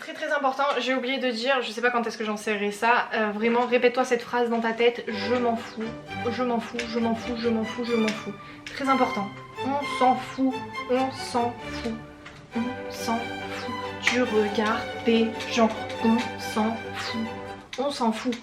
Très très important, j'ai oublié de dire, je sais pas quand est-ce que j'enseignerai ça, vraiment répète-toi cette phrase dans ta tête, je m'en fous, je m'en fous, je m'en fous, je m'en fous, je m'en fous. Très important, on s'en fout, on s'en fout, on s'en fout du regard des gens, on s'en fout, on s'en fout.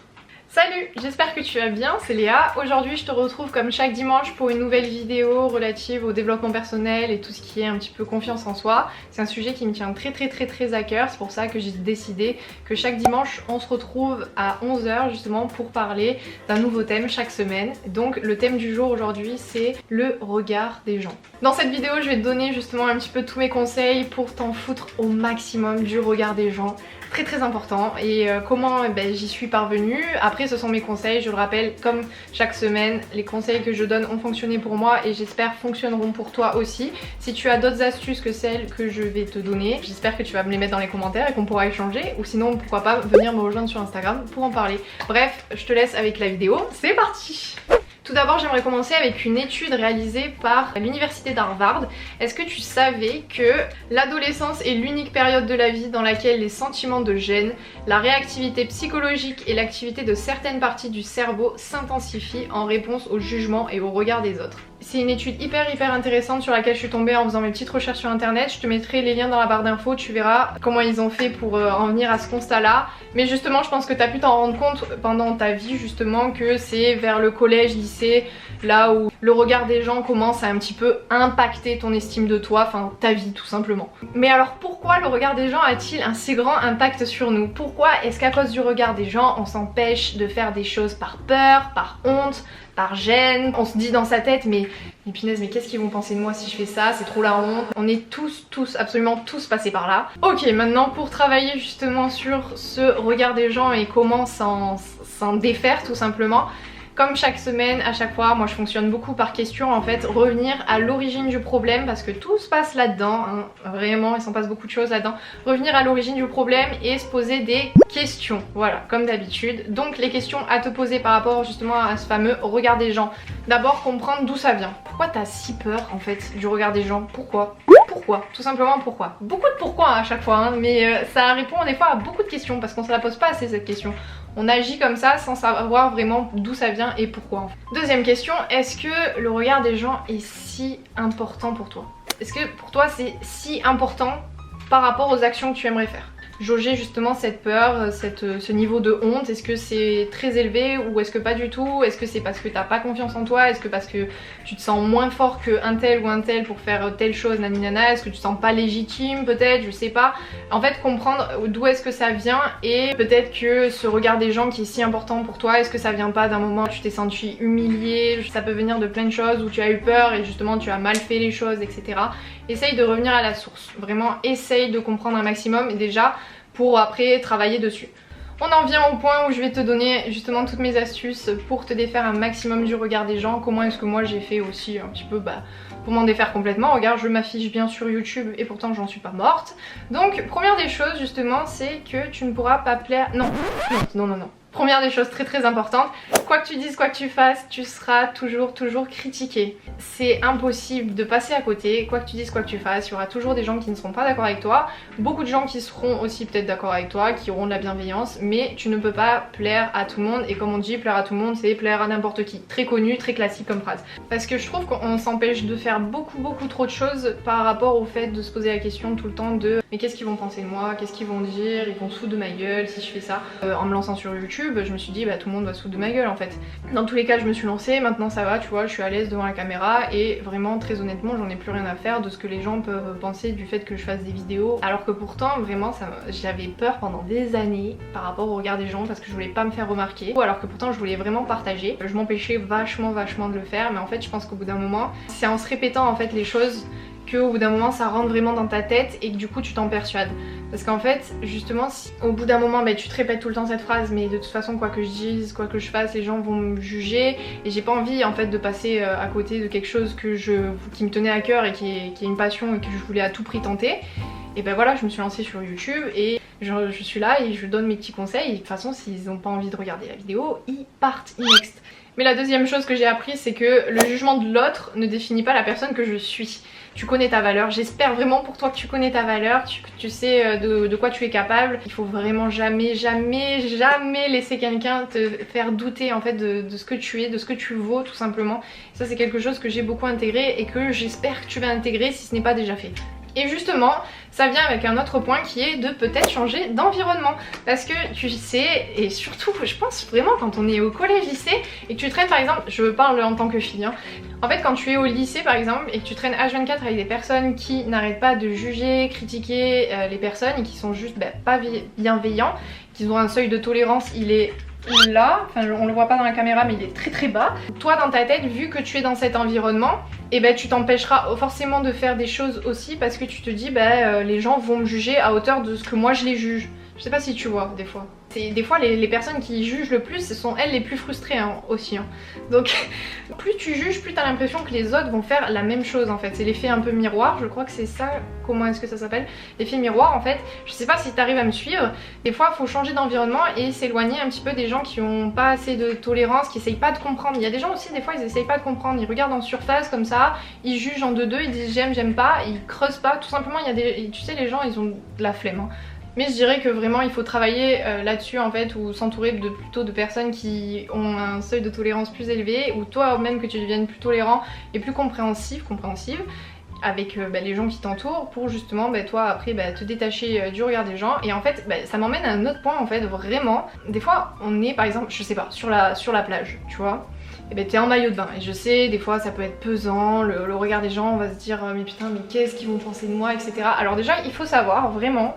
Salut, j'espère que tu vas bien, c'est Léa. Aujourd'hui je te retrouve comme chaque dimanche pour une nouvelle vidéo relative au développement personnel et tout ce qui est un petit peu confiance en soi. C'est un sujet qui me tient très à cœur, c'est pour ça que j'ai décidé que chaque dimanche on se retrouve à 11 h justement pour parler d'un nouveau thème chaque semaine. Donc le thème du jour aujourd'hui c'est le regard des gens. Dans cette vidéo je vais te donner justement un petit peu tous mes conseils pour t'en foutre au maximum du regard des gens. Très important et comment j'y suis parvenue. Après ce sont mes conseils, je le rappelle, comme chaque semaine les conseils que je donne ont fonctionné pour moi et j'espère fonctionneront pour toi aussi. Si tu as d'autres astuces que celles que je vais te donner, j'espère que tu vas me les mettre dans les commentaires et qu'on pourra échanger, ou sinon pourquoi pas venir me rejoindre sur Instagram pour en parler. Bref, je te laisse avec la vidéo, c'est parti. Tout d'abord j'aimerais commencer avec une étude réalisée par l'université d'Harvard. Est-ce que tu savais que l'adolescence est l'unique période de la vie dans laquelle les sentiments de gêne, la réactivité psychologique et l'activité de certaines parties du cerveau s'intensifient en réponse au jugement et au regard des autres? C'est une étude hyper intéressante sur laquelle je suis tombée en faisant mes petites recherches sur internet. Je te mettrai les liens dans la barre d'infos, tu verras comment ils ont fait pour en venir à ce constat là. Mais justement je pense que tu as pu t'en rendre compte pendant ta vie justement que c'est vers le collège, lycée, là où le regard des gens commence à un petit peu impacter ton estime de toi, enfin ta vie tout simplement. Mais alors pourquoi le regard des gens a-t-il un si grand impact sur nous? Pourquoi est-ce qu'à cause du regard des gens on s'empêche de faire des choses par peur, par honte, par gêne? On se dit dans sa tête mais punaise, mais qu'est-ce qu'ils vont penser de moi si je fais ça? C'est trop la honte. On est tous, absolument tous passés par là. Ok, maintenant pour travailler justement sur ce regard des gens et comment s'en défaire tout simplement. Comme chaque semaine, à chaque fois, moi je fonctionne beaucoup par question en fait, revenir à l'origine du problème parce que tout se passe là-dedans, hein, vraiment il s'en passe beaucoup de choses là-dedans. Revenir à l'origine du problème et se poser des questions, voilà, comme d'habitude. Donc les questions à te poser par rapport justement à ce fameux regard des gens. D'abord comprendre d'où ça vient. Pourquoi t'as si peur en fait du regard des gens? Pourquoi? Pourquoi? Tout simplement pourquoi? Beaucoup de pourquoi à chaque fois, hein, mais ça répond des fois à beaucoup de questions parce qu'on se la pose pas assez cette question. On agit comme ça sans savoir vraiment d'où ça vient et pourquoi en fait. Deuxième question, est-ce que le regard des gens est si important pour toi? Est-ce que pour toi c'est si important par rapport aux actions que tu aimerais faire? Jauger justement cette peur, ce niveau de honte, est-ce que c'est très élevé ou est-ce que pas du tout? Est-ce que c'est parce que t'as pas confiance en toi? Est-ce que parce que tu te sens moins fort qu'un tel ou un tel pour faire telle chose, naninana? Est-ce que tu te sens pas légitime peut-être? Je sais pas. En fait comprendre d'où est-ce que ça vient et peut-être que ce regard des gens qui est si important pour toi, est-ce que ça vient pas d'un moment où tu t'es senti humilié? Ça peut venir de plein de choses où tu as eu peur et justement tu as mal fait les choses, etc. Essaye de revenir à la source, vraiment essaye de comprendre un maximum et déjà pour après travailler dessus. On en vient au point où je vais te donner justement toutes mes astuces pour te défaire un maximum du regard des gens. Comment est-ce que moi j'ai fait aussi un petit peu pour m'en défaire complètement. Regarde, je m'affiche bien sur YouTube et pourtant j'en suis pas morte. Donc première des choses justement c'est que tu ne pourras pas plaire... Non. Première des choses très importantes, quoi que tu dises, quoi que tu fasses, tu seras toujours critiqué. C'est impossible de passer à côté, quoi que tu dises, quoi que tu fasses, il y aura toujours des gens qui ne seront pas d'accord avec toi, beaucoup de gens qui seront aussi peut-être d'accord avec toi, qui auront de la bienveillance, mais tu ne peux pas plaire à tout le monde et comme on dit, plaire à tout le monde c'est plaire à n'importe qui. Très connu, très classique comme phrase. Parce que je trouve qu'on s'empêche de faire beaucoup trop de choses par rapport au fait de se poser la question tout le temps de mais qu'est-ce qu'ils vont penser de moi, qu'est-ce qu'ils vont dire, ils vont se foutre de ma gueule si je fais ça. En me lançant sur YouTube, je me suis dit tout le monde va se foutre de ma gueule en fait. Dans tous les cas je me suis lancée, maintenant ça va, tu vois, je suis à l'aise devant la caméra et vraiment très honnêtement j'en ai plus rien à faire de ce que les gens peuvent penser du fait que je fasse des vidéos. Alors que pourtant vraiment j'avais peur pendant des années par rapport au regard des gens parce que je voulais pas me faire remarquer. Alors que pourtant je voulais vraiment partager. Je m'empêchais vachement de le faire mais en fait je pense qu'au bout d'un moment c'est en se répétant en fait les choses qu'au bout d'un moment ça rentre vraiment dans ta tête et que du coup tu t'en persuades. Parce qu'en fait justement si au bout d'un moment tu te répètes tout le temps cette phrase mais de toute façon quoi que je dise, quoi que je fasse les gens vont me juger et j'ai pas envie en fait de passer à côté de quelque chose qui me tenait à cœur et qui est une passion et que je voulais à tout prix tenter. Et ben voilà, je me suis lancée sur YouTube et Je suis là et je donne mes petits conseils et de toute façon s'ils n'ont pas envie de regarder la vidéo, ils partent, ils next. Mais la deuxième chose que j'ai appris, c'est que le jugement de l'autre ne définit pas la personne que je suis. Tu connais ta valeur, j'espère vraiment pour toi que tu connais ta valeur, tu sais de quoi tu es capable. Il faut vraiment jamais laisser quelqu'un te faire douter en fait de ce que tu es, de ce que tu vaux tout simplement. Ça c'est quelque chose que j'ai beaucoup intégré et que j'espère que tu vas intégrer si ce n'est pas déjà fait. Et justement, ça vient avec un autre point qui est de peut-être changer d'environnement. Parce que tu sais, et surtout je pense vraiment quand on est au collège-lycée et que tu traînes par exemple, je parle en tant que fille, hein. En fait quand tu es au lycée par exemple et que tu traînes H24 avec des personnes qui n'arrêtent pas de juger, critiquer les personnes et qui sont juste pas bienveillants, qui ont un seuil de tolérance, il est là, enfin on le voit pas dans la caméra mais il est très bas. Toi dans ta tête, vu que tu es dans cet environnement, et tu t'empêcheras forcément de faire des choses aussi parce que tu te dis les gens vont me juger à hauteur de ce que moi je les juge. Je sais pas si tu vois des fois. Des fois les personnes qui jugent le plus, ce sont elles les plus frustrées hein, aussi. Hein. Donc plus tu juges, plus t'as l'impression que les autres vont faire la même chose en fait. C'est l'effet un peu miroir, je crois que c'est ça, comment est-ce que ça s'appelle? L'effet miroir en fait. Je sais pas si t'arrives à me suivre. Des fois il faut changer d'environnement et s'éloigner un petit peu des gens qui ont pas assez de tolérance, qui essayent pas de comprendre. Il y a des gens aussi, des fois ils essayent pas de comprendre, ils regardent en surface comme ça, ils jugent en deux, ils disent j'aime pas, ils creusent pas. Tout simplement il y a des... Tu sais les gens ils ont de la flemme. Hein. Mais je dirais que vraiment il faut travailler là-dessus en fait, ou s'entourer plutôt de personnes qui ont un seuil de tolérance plus élevé, ou toi même que tu deviennes plus tolérant et plus compréhensive avec les gens qui t'entourent pour justement toi après te détacher du regard des gens. Et en fait ça m'emmène à un autre point en fait, vraiment des fois on est par exemple je sais pas sur la plage tu vois, et t'es en maillot de bain et je sais des fois ça peut être pesant, le regard des gens, on va se dire mais putain mais qu'est-ce qu'ils vont penser de moi etc. Alors déjà il faut savoir vraiment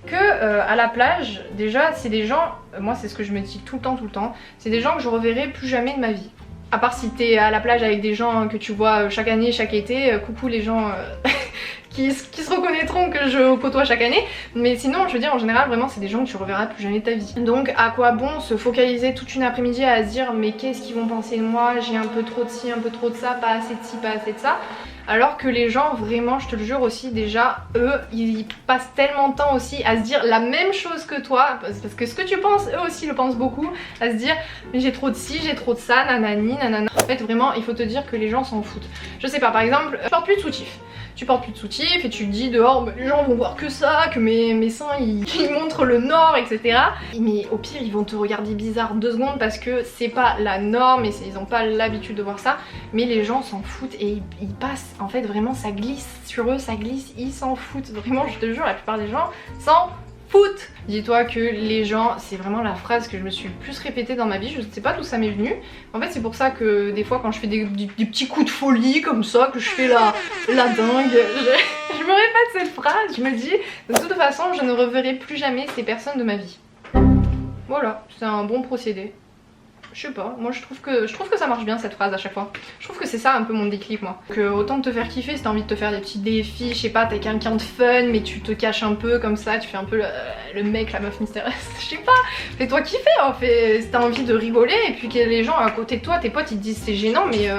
que à la plage déjà c'est des gens, moi c'est ce que je me dis tout le temps, c'est des gens que je reverrai plus jamais de ma vie. À part si t'es à la plage avec des gens que tu vois chaque année, chaque été, coucou les gens qui se reconnaîtront que je côtoie chaque année. Mais sinon je veux dire en général vraiment c'est des gens que tu reverras plus jamais de ta vie. Donc à quoi bon se focaliser toute une après-midi à se dire mais qu'est-ce qu'ils vont penser de moi, j'ai un peu trop de ci, un peu trop de ça, pas assez de ci, pas assez de ça. Alors que les gens vraiment je te le jure aussi déjà eux ils passent tellement de temps aussi à se dire la même chose que toi, parce que ce que tu penses eux aussi le pensent beaucoup, à se dire mais j'ai trop de ci, j'ai trop de ça, nanani nanana. En fait vraiment il faut te dire que les gens s'en foutent. Je sais pas par exemple tu portes plus de soutif. Tu portes plus de soutif et tu te dis dehors mais les gens vont voir que ça, que mes seins ils montrent le nord etc. Mais au pire ils vont te regarder bizarre 2 secondes parce que c'est pas la norme et ils ont pas l'habitude de voir ça. Mais les gens s'en foutent et ils passent, en fait vraiment ça glisse sur eux, ça glisse, ils s'en foutent. Vraiment je te jure la plupart des gens s'en foutent. Dis-toi que les gens, c'est vraiment la phrase que je me suis le plus répétée dans ma vie, je sais pas d'où ça m'est venu. En fait c'est pour ça que des fois quand je fais des petits coups de folie comme ça, que je fais la dingue, je me répète cette phrase, je me dis de toute façon je ne reverrai plus jamais ces personnes de ma vie. Voilà, c'est un bon procédé. Je sais pas, moi je trouve que ça marche bien cette phrase à chaque fois. Je trouve que c'est ça un peu mon déclic moi. Que autant te faire kiffer si t'as envie de te faire des petits défis, je sais pas, t'es quelqu'un de fun mais tu te caches un peu comme ça, tu fais un peu le mec, la meuf mystérieuse, je sais pas. Fais-toi kiffer en fait, si t'as envie de rigoler et puis que les gens à côté de toi, tes potes ils te disent c'est gênant mais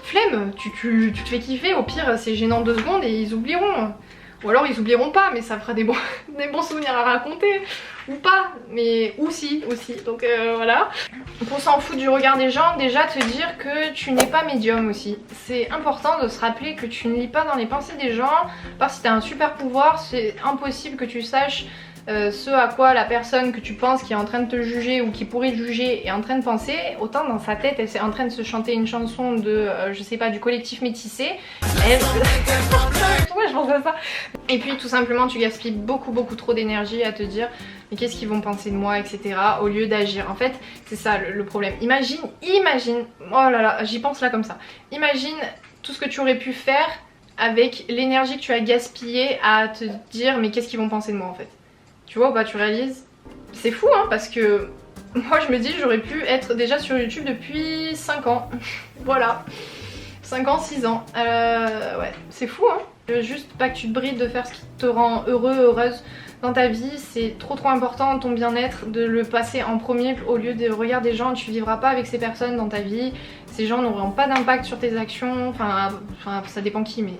flemme, tu te fais kiffer, au pire c'est gênant 2 secondes et ils oublieront. Ou alors ils oublieront pas mais ça fera des bons souvenirs à raconter. Ou pas, mais aussi. Donc voilà. Pour s'en foutre du regard des gens, déjà te dire que tu n'es pas médium aussi. C'est important de se rappeler que tu ne lis pas dans les pensées des gens. Parce que si t'as un super pouvoir, c'est impossible que tu saches ce à quoi la personne que tu penses qui est en train de te juger ou qui pourrait te juger est en train de penser. Autant dans sa tête elle est en train de se chanter une chanson de je sais pas, du collectif métissé. Pourquoi je pense à ça? Et puis tout simplement tu gaspilles beaucoup trop d'énergie à te dire mais qu'est-ce qu'ils vont penser de moi etc. au lieu d'agir. En fait c'est ça le problème. Imagine, oh là là j'y pense là comme ça. Imagine tout ce que tu aurais pu faire avec l'énergie que tu as gaspillée à te dire mais qu'est-ce qu'ils vont penser de moi en fait. Tu vois ou pas, tu réalises? C'est fou hein parce que moi je me dis j'aurais pu être déjà sur YouTube depuis 5 ans. Voilà. 5 ans, 6 ans. Ouais, c'est fou hein. Juste pas que tu te brides de faire ce qui te rend heureux, heureuse dans ta vie. C'est trop important ton bien-être de le passer en premier au lieu des regards des gens. Tu vivras pas avec ces personnes dans ta vie. Ces gens n'auront pas d'impact sur tes actions. Enfin ça dépend qui mais...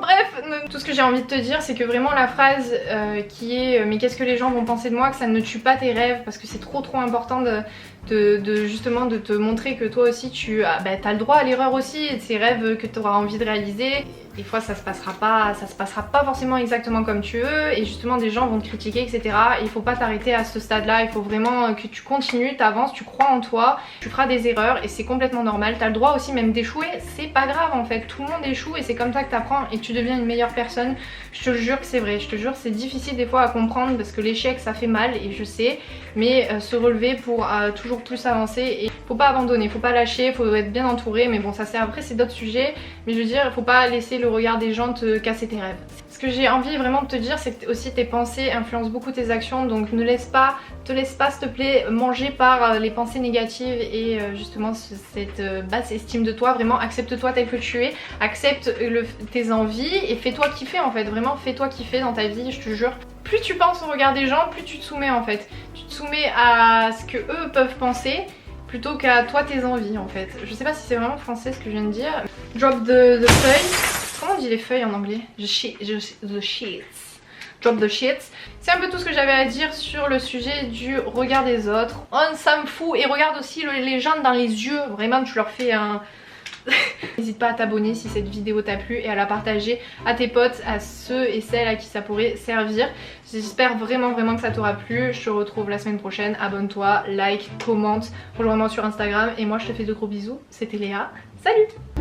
bref, tout ce que j'ai envie de te dire, c'est que vraiment la phrase qui est mais qu'est-ce que les gens vont penser de moi, que ça ne tue pas tes rêves, parce que c'est trop important justement de te montrer que toi aussi tu as le droit à l'erreur aussi, et de ces rêves que tu auras envie de réaliser. Des fois ça se passera pas forcément exactement comme tu veux, et justement des gens vont te critiquer, etc. Et il faut pas t'arrêter à ce stade là, il faut vraiment que tu continues, t'avances, tu crois en toi, tu feras des erreurs et c'est complètement normal. T'as le droit aussi même d'échouer, c'est pas grave en fait, tout le monde échoue et c'est comme ça que t'apprends et que tu deviens une meilleure personne. Je te jure que c'est vrai, je te jure c'est difficile des fois à comprendre parce que l'échec ça fait mal et je sais, mais se relever pour toujours plus avancer, et faut pas abandonner, faut pas lâcher, faut être bien entouré, mais bon ça c'est après c'est d'autres sujets, mais je veux dire faut pas laisser le regard des gens te casser tes rêves. Ce que j'ai envie vraiment de te dire, c'est que aussi tes pensées influencent beaucoup tes actions, donc te laisse pas s'il te plaît manger par les pensées négatives et justement cette basse estime de toi. Vraiment accepte-toi tel que tu es, accepte tes envies et fais-toi kiffer en fait, vraiment fais-toi kiffer dans ta vie, je te jure. Plus tu penses au regard des gens, plus tu te soumets en fait, tu te soumets à ce que eux peuvent penser plutôt qu'à toi tes envies en fait. Je sais pas si c'est vraiment français ce que je viens de dire. Drop the feuilles. Comment on dit les feuilles en anglais? The sheets. Drop the sheets. C'est un peu tout ce que j'avais à dire sur le sujet du regard des autres. On s'en fout. Et regarde aussi les gens dans les yeux. Vraiment, tu leur fais un... N'hésite pas à t'abonner si cette vidéo t'a plu et à la partager à tes potes, à ceux et celles à qui ça pourrait servir. J'espère vraiment que ça t'aura plu. Je te retrouve la semaine prochaine. Abonne-toi, like, commente, rejoins-moi sur Instagram et moi je te fais de gros bisous. C'était Léa. Salut!